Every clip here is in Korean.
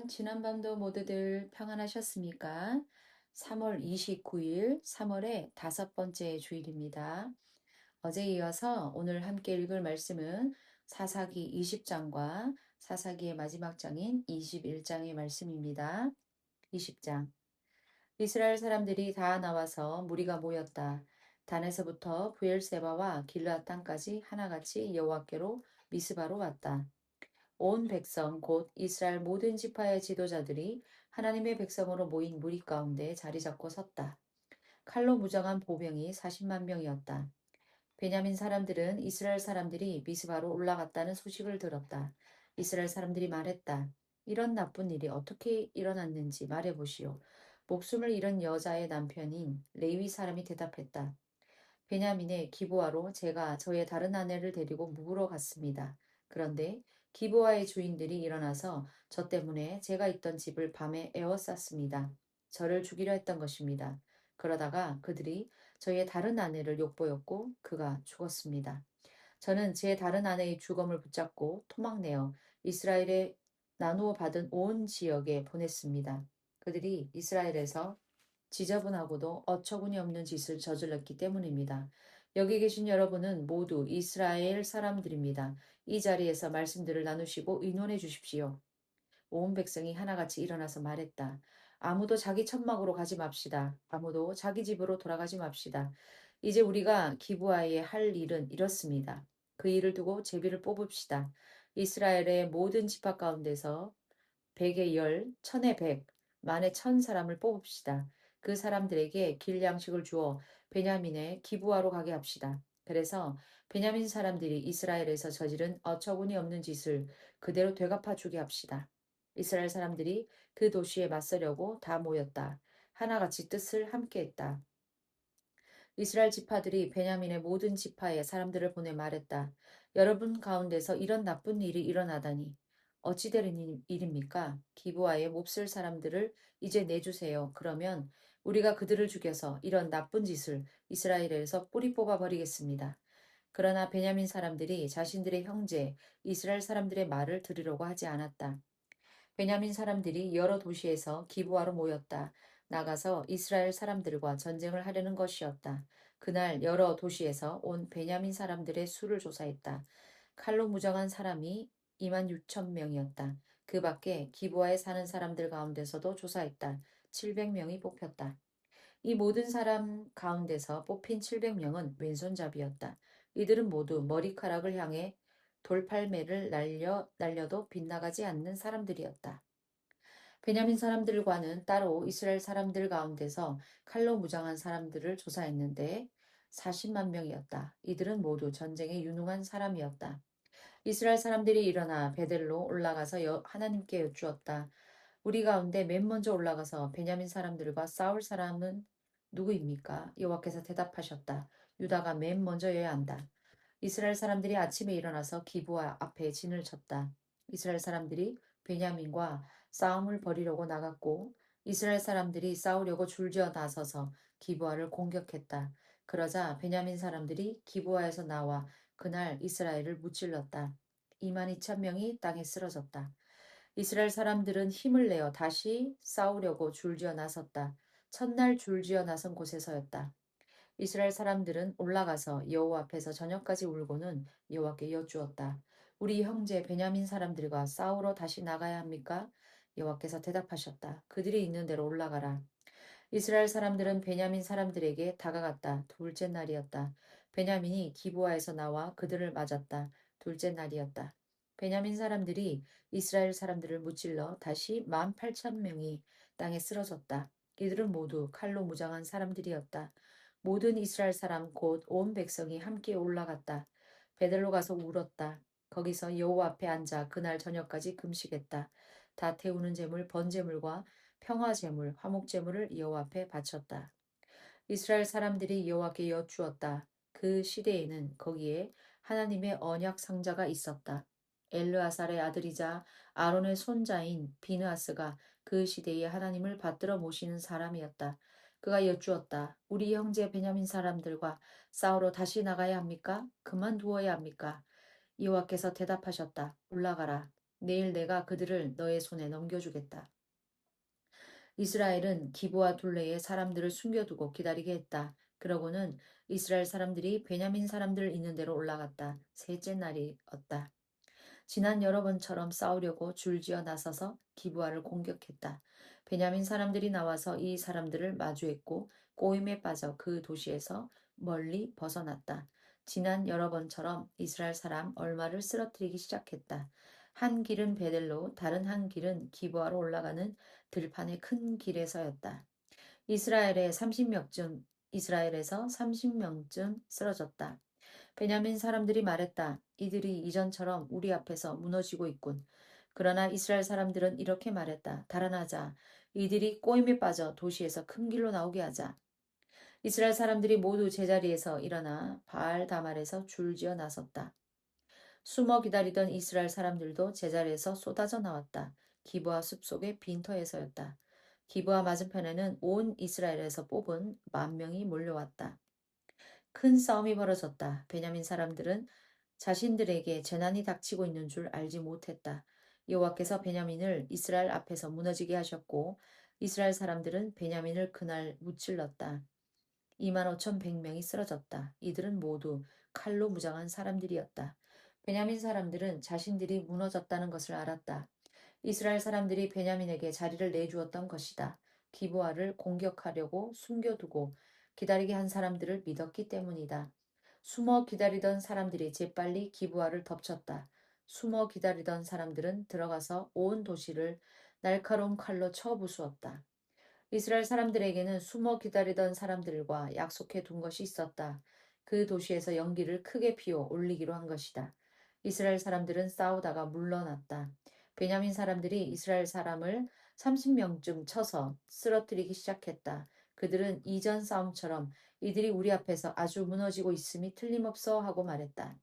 지난밤도 모두들 평안하셨습니까? 3월 29일, 3월의 다섯 번째 주일입니다. 어제 이어서 오늘 함께 읽을 말씀은 사사기 20장과 사사기의 마지막 장인 21장의 말씀입니다. 20장. 이스라엘 사람들이 다 나와서 무리가 모였다. 단에서부터 부엘세바와 길르앗 땅까지 하나같이 여호와께로 미스바로 왔다. 온 백성 곧 이스라엘 모든 지파의 지도자들이 하나님의 백성으로 모인 무리 가운데 자리 잡고 섰다. 칼로 무장한 보병이 40만 명이었다. 베냐민 사람들은 이스라엘 사람들이 미스바로 올라갔다는 소식을 들었다. 이스라엘 사람들이 말했다. 이런 나쁜 일이 어떻게 일어났는지 말해보시오. 목숨을 잃은 여자의 남편인 레위 사람이 대답했다. 베냐민의 기브아로 제가 저의 다른 아내를 데리고 묵으러 갔습니다. 그런데 기브아의 주인들이 일어나서 저 때문에 제가 있던 집을 밤에 에워쌌습니다. 저를 죽이려 했던 것입니다. 그러다가 그들이 저의 다른 아내를 욕보였고 그가 죽었습니다. 저는 제 다른 아내의 죽음을 붙잡고 토막내어 이스라엘에 나누어 받은 온 지역에 보냈습니다. 그들이 이스라엘에서 지저분하고도 어처구니 없는 짓을 저질렀기 때문입니다. 여기 계신 여러분은 모두 이스라엘 사람들입니다. 이 자리에서 말씀들을 나누시고 의논해 주십시오. 온 백성이 하나같이 일어나서 말했다. 아무도 자기 천막으로 가지 맙시다. 아무도 자기 집으로 돌아가지 맙시다. 이제 우리가 기브아에 할 일은 이렇습니다. 그 일을 두고 제비를 뽑읍시다. 이스라엘의 모든 지파 가운데서 백의 열, 천의 백, 만의 천 사람을 뽑읍시다. 그 사람들에게 길 양식을 주어 베냐민의 기부하러 가게 합시다. 그래서 베냐민 사람들이 이스라엘에서 저지른 어처구니 없는 짓을 그대로 되갚아 주게 합시다. 이스라엘 사람들이 그 도시에 맞서려고 다 모였다. 하나같이 뜻을 함께했다. 이스라엘 지파들이 베냐민의 모든 지파에 사람들을 보내 말했다. 여러분 가운데서 이런 나쁜 일이 일어나다니 어찌 되는 일입니까? 기브아에 몹쓸 사람들을 이제 내주세요. 그러면 우리가 그들을 죽여서 이런 나쁜 짓을 이스라엘에서 뿌리 뽑아 버리겠습니다. 그러나 베냐민 사람들이 자신들의 형제 이스라엘 사람들의 말을 들으려고 하지 않았다. 베냐민 사람들이 여러 도시에서 기부하러 모였다. 나가서 이스라엘 사람들과 전쟁을 하려는 것이었다. 그날 여러 도시에서 온 베냐민 사람들의 수를 조사했다. 칼로 무장한 사람이 2만 6천 명이었다. 그 밖에 기부하에 사는 사람들 가운데서도 조사했다. 700명이 뽑혔다. 이 모든 사람 가운데서 뽑힌 700명은 왼손잡이였다. 이들은 모두 머리카락을 향해 돌팔매를 날려도 빗나가지 않는 사람들이었다. 베냐민 사람들과는 따로 이스라엘 사람들 가운데서 칼로 무장한 사람들을 조사했는데 40만 명이었다. 이들은 모두 전쟁에 유능한 사람이었다. 이스라엘 사람들이 일어나 베델로 올라가서 하나님께 여쭈었다. 우리 가운데 맨 먼저 올라가서 베냐민 사람들과 싸울 사람은 누구입니까? 여호와께서 대답하셨다. 유다가 맨 먼저여야 한다. 이스라엘 사람들이 아침에 일어나서 기브아 앞에 진을 쳤다. 이스라엘 사람들이 베냐민과 싸움을 벌이려고 나갔고 이스라엘 사람들이 싸우려고 줄지어 나서서 기브아를 공격했다. 그러자 베냐민 사람들이 기브아에서 나와 그날 이스라엘을 무찔렀다. 2만 2천 명이 땅에 쓰러졌다. 이스라엘 사람들은 힘을 내어 다시 싸우려고 줄지어 나섰다. 첫날 줄지어 나선 곳에서였다. 이스라엘 사람들은 올라가서 여호와 앞에서 저녁까지 울고는 여호와께 여쭈었다. 우리 형제 베냐민 사람들과 싸우러 다시 나가야 합니까? 여호와께서 대답하셨다. 그들이 있는 대로 올라가라. 이스라엘 사람들은 베냐민 사람들에게 다가갔다. 둘째 날이었다. 베냐민이 기브아에서 나와 그들을 맞았다. 둘째 날이었다. 베냐민 사람들이 이스라엘 사람들을 무찔러 다시 18,000명이 땅에 쓰러졌다. 이들은 모두 칼로 무장한 사람들이었다. 모든 이스라엘 사람 곧 온 백성이 함께 올라갔다. 베델로 가서 울었다. 거기서 여호와 앞에 앉아 그날 저녁까지 금식했다. 다 태우는 제물, 번제물과 평화 제물, 화목 제물을 여호와 앞에 바쳤다. 이스라엘 사람들이 여호와께 여쭈었다. 그 시대에는 거기에 하나님의 언약 상자가 있었다. 엘르아살의 아들이자 아론의 손자인 비느하스가 그 시대에 하나님을 받들어 모시는 사람이었다. 그가 여쭈었다. 우리 형제 베냐민 사람들과 싸우러 다시 나가야 합니까? 그만두어야 합니까? 여호와께서 대답하셨다. 올라가라. 내일 내가 그들을 너의 손에 넘겨주겠다. 이스라엘은 기브와 둘레에 사람들을 숨겨두고 기다리게 했다. 그러고는 이스라엘 사람들이 베냐민 사람들 있는 데로 올라갔다. 셋째 날이었다. 지난 여러 번처럼 싸우려고 줄지어 나서서 기브아를 공격했다. 베냐민 사람들이 나와서 이 사람들을 마주했고 꼬임에 빠져 그 도시에서 멀리 벗어났다. 지난 여러 번처럼 이스라엘 사람 얼마를 쓰러뜨리기 시작했다. 한 길은 베델로 다른 한 길은 기브아로 올라가는 들판의 큰 길에서였다. 이스라엘의 30명쯤 이스라엘에서 30명쯤 쓰러졌다. 베냐민 사람들이 말했다. 이들이 이전처럼 우리 앞에서 무너지고 있군. 그러나 이스라엘 사람들은 이렇게 말했다. 달아나자. 이들이 꼬임에 빠져 도시에서 큰 길로 나오게 하자. 이스라엘 사람들이 모두 제자리에서 일어나 바알 다말에서 줄지어 나섰다. 숨어 기다리던 이스라엘 사람들도 제자리에서 쏟아져 나왔다. 기브아 숲속의 빈터에서였다. 기브아 맞은편에는 온 이스라엘에서 뽑은 10,000명이 몰려왔다. 큰 싸움이 벌어졌다. 베냐민 사람들은 자신들에게 재난이 닥치고 있는 줄 알지 못했다. 여호와께서 베냐민을 이스라엘 앞에서 무너지게 하셨고 이스라엘 사람들은 베냐민을 그날 무찔렀다. 25,100명이 쓰러졌다. 이들은 모두 칼로 무장한 사람들이었다. 베냐민 사람들은 자신들이 무너졌다는 것을 알았다. 이스라엘 사람들이 베냐민에게 자리를 내주었던 것이다. 기브아를 공격하려고 숨겨두고 기다리게 한 사람들을 믿었기 때문이다. 숨어 기다리던 사람들이 재빨리 기브아를 덮쳤다. 숨어 기다리던 사람들은 들어가서 온 도시를 날카로운 칼로 쳐 부수었다. 이스라엘 사람들에게는 숨어 기다리던 사람들과 약속해 둔 것이 있었다. 그 도시에서 연기를 크게 피워 올리기로 한 것이다. 이스라엘 사람들은 싸우다가 물러났다. 베냐민 사람들이 이스라엘 사람을 30명쯤 쳐서 쓰러뜨리기 시작했다. 그들은 이전 싸움처럼 이들이 우리 앞에서 아주 무너지고 있음이 틀림없어 하고 말했다.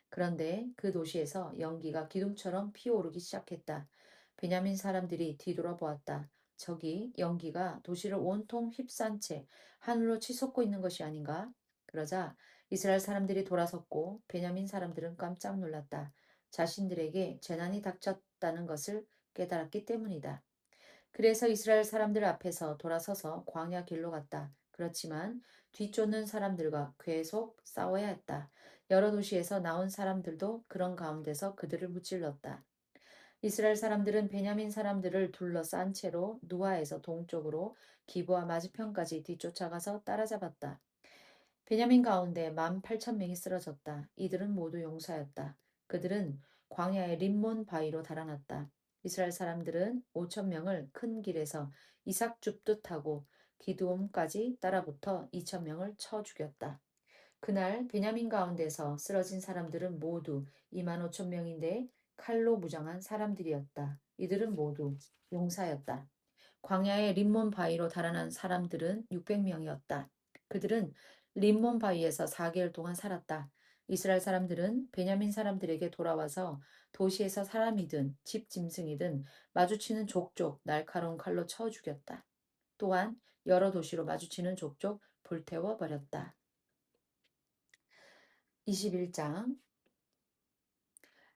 그런데 그 도시에서 연기가 기둥처럼 피어오르기 시작했다. 베냐민 사람들이 뒤돌아보았다. 저기 연기가 도시를 온통 휩싼 채 하늘로 치솟고 있는 것이 아닌가? 그러자 이스라엘 사람들이 돌아섰고 베냐민 사람들은 깜짝 놀랐다. 자신들에게 재난이 닥쳤다는 것을 깨달았기 때문이다. 그래서 이스라엘 사람들 앞에서 돌아서서 광야 길로 갔다. 그렇지만 뒤쫓는 사람들과 계속 싸워야 했다. 여러 도시에서 나온 사람들도 그런 가운데서 그들을 무찔렀다. 이스라엘 사람들은 베냐민 사람들을 둘러싼 채로 누아에서 동쪽으로 기브와 맞은편까지 뒤쫓아가서 따라잡았다. 베냐민 가운데 18,000명이 쓰러졌다. 이들은 모두 용사였다. 그들은 광야의 림몬 바위로 달아났다. 이스라엘 사람들은 5,000명을 큰 길에서 이삭 줍듯 하고 기드온까지 따라붙어 2,000명을 쳐 죽였다. 그날 베냐민 가운데서 쓰러진 사람들은 모두 25,000명인데 칼로 무장한 사람들이었다. 이들은 모두 용사였다. 광야의 림몬 바위로 달아난 사람들은 600명이었다. 그들은 림몬 바위에서 4개월 동안 살았다. 이스라엘 사람들은 베냐민 사람들에게 돌아와서 도시에서 사람이든 집 짐승이든 마주치는 족족 날카로운 칼로 쳐 죽였다. 또한 여러 도시로 마주치는 족족 불태워 버렸다. 21장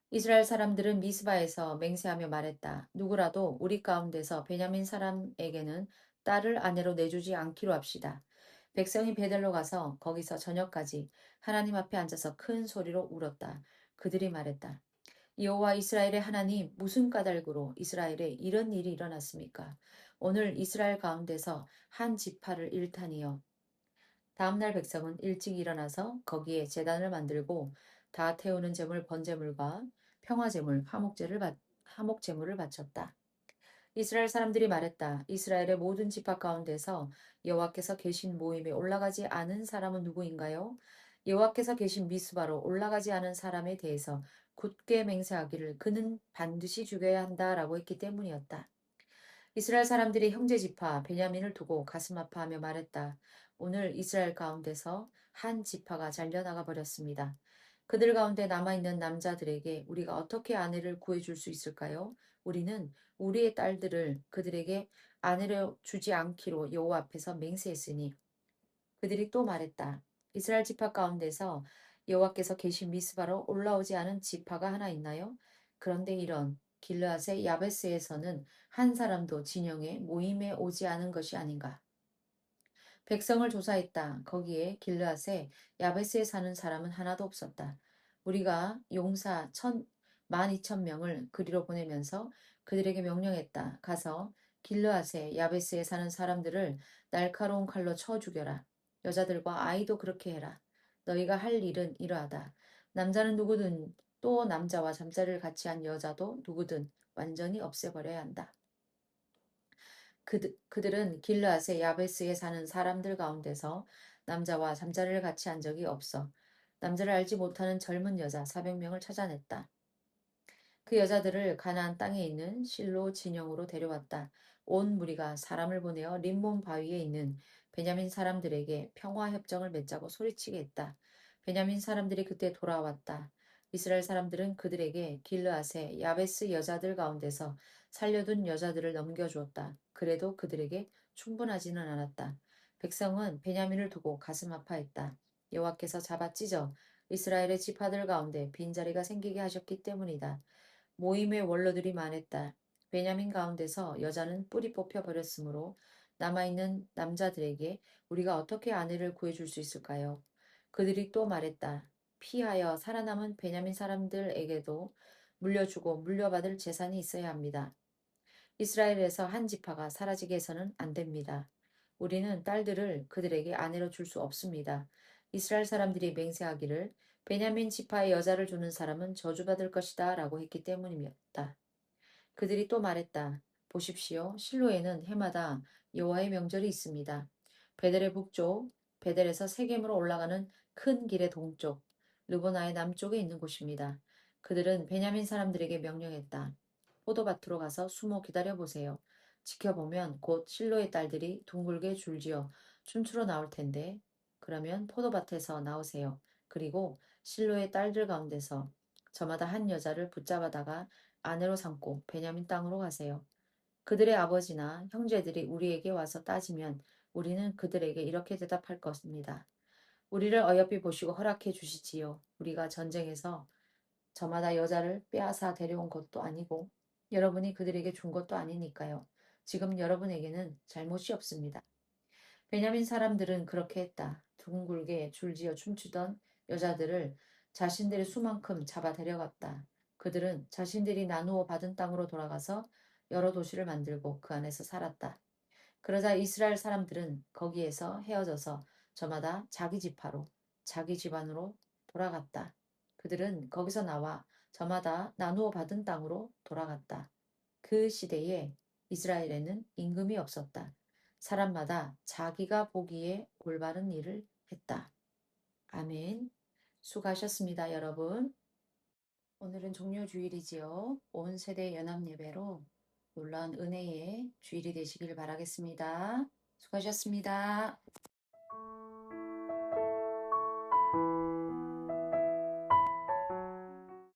이스라엘 사람들은 미스바에서 맹세하며 말했다. 누구라도 우리 가운데서 베냐민 사람에게는 딸을 아내로 내주지 않기로 합시다. 백성이 베델로 가서 거기서 저녁까지 하나님 앞에 앉아서 큰 소리로 울었다. 그들이 말했다. 여호와 이스라엘의 하나님 무슨 까닭으로 이스라엘에 이런 일이 일어났습니까? 오늘 이스라엘 가운데서 한 지파를 일탄이요. 다음날 백성은 일찍 일어나서 거기에 제단을 만들고 다 태우는 제물 번제물과 평화제물 화목제물을 바쳤다. 이스라엘 사람들이 말했다. 이스라엘의 모든 지파 가운데서 여호와께서 계신 모임에 올라가지 않은 사람은 누구인가요? 여호와께서 계신 미스바로 올라가지 않은 사람에 대해서 굳게 맹세하기를 그는 반드시 죽여야 한다라고 했기 때문이었다. 이스라엘 사람들이 형제 지파 베냐민을 두고 가슴 아파하며 말했다. 오늘 이스라엘 가운데서 한 지파가 잘려나가 버렸습니다. 그들 가운데 남아있는 남자들에게 우리가 어떻게 아내를 구해줄 수 있을까요? 우리는 우리의 딸들을 그들에게 아내로 주지 않기로 여호와 앞에서 맹세했으니 그들이 또 말했다. 이스라엘 지파 가운데서 여호와께서 계신 미스바로 올라오지 않은 지파가 하나 있나요? 그런데 이런 길르앗의 야베스에서는 한 사람도 진영에 모임에 오지 않은 것이 아닌가. 백성을 조사했다. 거기에 길르앗에 야베스에 사는 사람은 하나도 없었다. 우리가 용사 12,000명을 그리로 보내면서 그들에게 명령했다. 가서 길르앗에 야베스에 사는 사람들을 날카로운 칼로 쳐 죽여라. 여자들과 아이도 그렇게 해라. 너희가 할 일은 이러하다. 남자는 누구든 또 남자와 잠자리를 같이 한 여자도 누구든 완전히 없애버려야 한다. 그들은 길르앗의 야베스에 사는 사람들 가운데서 남자와 잠자리를 같이 한 적이 없어. 남자를 알지 못하는 젊은 여자 400명을 찾아냈다. 그 여자들을 가나안 땅에 있는 실로 진영으로 데려왔다. 온 무리가 사람을 보내어 림몬 바위에 있는 베냐민 사람들에게 평화 협정을 맺자고 소리치게 했다. 베냐민 사람들이 그때 돌아왔다. 이스라엘 사람들은 그들에게 길르앗의 야베스 여자들 가운데서 살려둔 여자들을 넘겨주었다. 그래도 그들에게 충분하지는 않았다. 백성은 베냐민을 두고 가슴 아파했다. 여호와께서 잡아 찢어 이스라엘의 지파들 가운데 빈자리가 생기게 하셨기 때문이다. 모임의 원로들이 많았다. 베냐민 가운데서 여자는 뿌리 뽑혀 버렸으므로 남아있는 남자들에게 우리가 어떻게 아내를 구해줄 수 있을까요? 그들이 또 말했다. 피하여 살아남은 베냐민 사람들에게도 물려주고 물려받을 재산이 있어야 합니다. 이스라엘에서 한 지파가 사라지게 해서는 안 됩니다. 우리는 딸들을 그들에게 아내로 줄 수 없습니다. 이스라엘 사람들이 맹세하기를 베냐민 지파의 여자를 주는 사람은 저주받을 것이다 라고 했기 때문이었다. 그들이 또 말했다. 보십시오. 실로에는 해마다 여호와의 명절이 있습니다. 베델의 북쪽, 베델에서 세겜으로 올라가는 큰 길의 동쪽, 르보나의 남쪽에 있는 곳입니다. 그들은 베냐민 사람들에게 명령했다. 포도밭으로 가서 숨어 기다려보세요. 지켜보면 곧 실로의 딸들이 둥글게 줄지어 춤추러 나올 텐데, 그러면 포도밭에서 나오세요. 그리고 실로의 딸들 가운데서 저마다 한 여자를 붙잡아다가 아내로 삼고 베냐민 땅으로 가세요. 그들의 아버지나 형제들이 우리에게 와서 따지면 우리는 그들에게 이렇게 대답할 것입니다. 우리를 어여삐 보시고 허락해 주시지요. 우리가 전쟁에서 저마다 여자를 빼앗아 데려온 것도 아니고 여러분이 그들에게 준 것도 아니니까요. 지금 여러분에게는 잘못이 없습니다. 베냐민 사람들은 그렇게 했다. 둥글게 줄지어 춤추던 여자들을 자신들의 수만큼 잡아 데려갔다. 그들은 자신들이 나누어 받은 땅으로 돌아가서 여러 도시를 만들고 그 안에서 살았다. 그러자 이스라엘 사람들은 거기에서 헤어져서 저마다 자기 지파로, 자기 집안으로 돌아갔다. 그들은 거기서 나와 저마다 나누어 받은 땅으로 돌아갔다. 그 시대에 이스라엘에는 임금이 없었다. 사람마다 자기가 보기에 올바른 일을 했다. 아멘. 수고하셨습니다, 여러분. 오늘은 종료주일이지요. 온 세대 연합예배로 놀라운 은혜의 주일이 되시길 바라겠습니다. 수고하셨습니다.